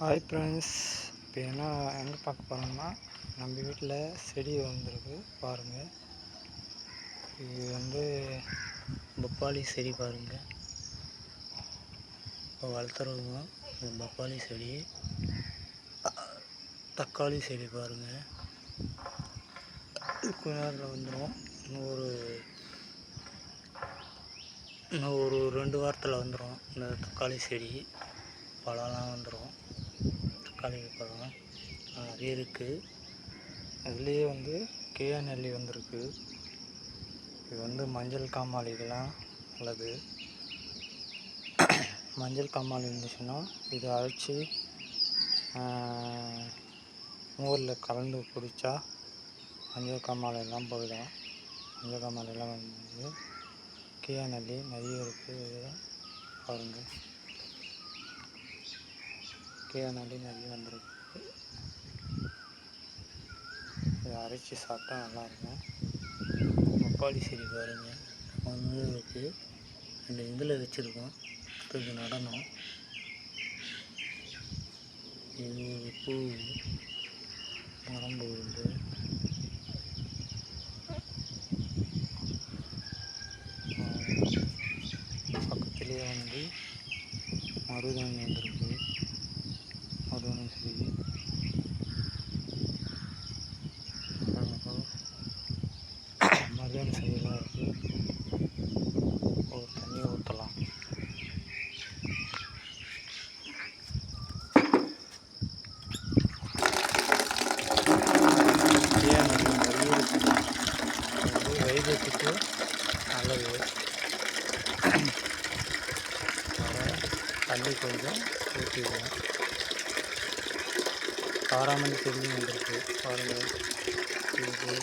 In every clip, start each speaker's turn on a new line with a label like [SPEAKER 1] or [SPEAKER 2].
[SPEAKER 1] Hi friends, இப்போ என்ன எங்கே பார்க்க போகிறோம்னா நம்ம வீட்டில் செடி வந்திருக்கு பாருங்கள். இது பப்பாளி செடி பாருங்கள். இப்போ வளர்த்துறோம். இது பப்பாளி செடி. தக்காளி செடி பாருங்கள். கொஞ்ச நேரத்தில் வந்துடும். இன்னும் ஒரு 2 வாரத்தில் வந்துடும். இந்த தக்காளி செடி பழம்லாம் வந்துடும். தக்காளி பழம் நிறைய இருக்குது. அதுலேயே கேஎன்எல்லி வந்திருக்கு. இது மஞ்சள் காமாலைக்கெல்லாம் நல்லது. மஞ்சள் காமாலை இருந்துச்சுன்னா இது அரைச்சி மோரில் கலந்து குடித்தா மஞ்சள் காமாலையெல்லாம் போயிடும். மஞ்சள் காமாலையெல்லாம் கேஎன்எல்லி நிறைய இருக்குது. பாருங்கள், கேஎன்எல்லி நிறைய வந்திருக்கு. இதை அரைச்சி சாப்பிட்டா நல்லாயிருக்கும். பப்பாளி செடி பாருங்கள், ஒன்று இருக்குது. இந்த இதில் வச்சுருக்கோம். இது நடணும். இது ஒரு பூ நரம்பு உண்டு. பக்கத்துலேயே மருதாணி வந்துருக்கு. மருதாணி செடி மருதாணி செடியெல்லாம் இருக்குது. ஒரு தண்ணி ஊற்றலாம். வைத்தியத்துக்கு நல்லது. தண்ணி கொஞ்சம் ஊற்றிடுவோம். காராமணி செடியும் வந்துருக்கு பாருங்கள். இது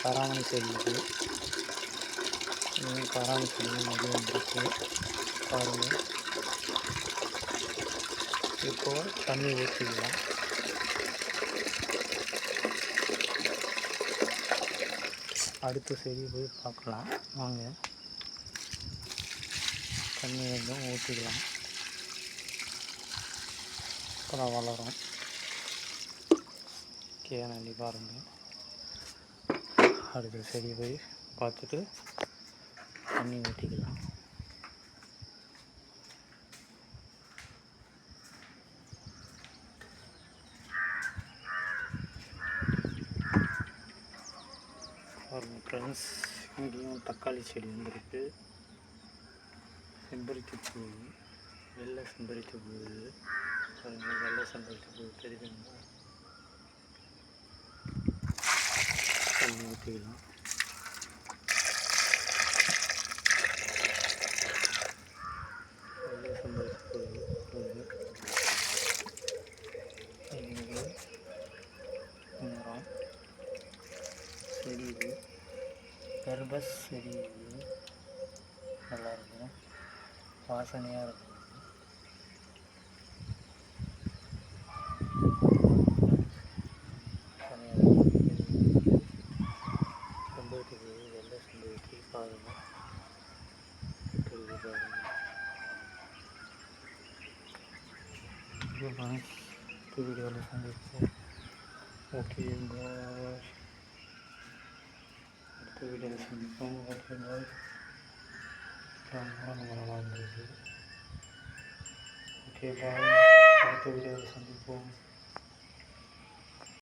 [SPEAKER 1] காராமணி செடி. காராமணி செடியும் நிறைய வந்துருக்கு பாருங்கள். இப்போது தண்ணி ஊற்றிக்கலாம். அடுத்த செடி போய் பார்க்கலாம் வாங்க. தண்ணி கொஞ்சம் ஊற்றிக்கலாம். அப்புறம் வளரும். கேஎன்எல்லி பாருங்கள். அடுத்த செடி போய் பார்த்துட்டு தண்ணி ஊற்றிக்கலாம். பாருங்கள் ஃப்ரெண்ட்ஸ், இங்கேயும் தக்காளி செடி வந்துருக்கு. செம்பருத்தி பூ, வெள்ளை செம்பருத்தி பூ. வெள்ளை செம்பருத்தி பூ தெரியுதுங்களா? தண்ணி ஊற்றிக்கலாம். வெள்ளை செம்பருத்தி பூ மரம் செடி. இது கர்பஸ் செடி. இது நல்லாயிருக்கும், வாசனையாக இருக்கும். செம்பருத்தி பூ, வெள்ளை செம்பருத்தி பாருங்கள். வீடியோவில் சந்திப்போம். Okay bye. அடுத்த வீடியோவில் சந்திப்போம். Okay bye. நல்லா இருந்தது. Okay bye. அடுத்த வீடியோவில் சந்திப்போம்.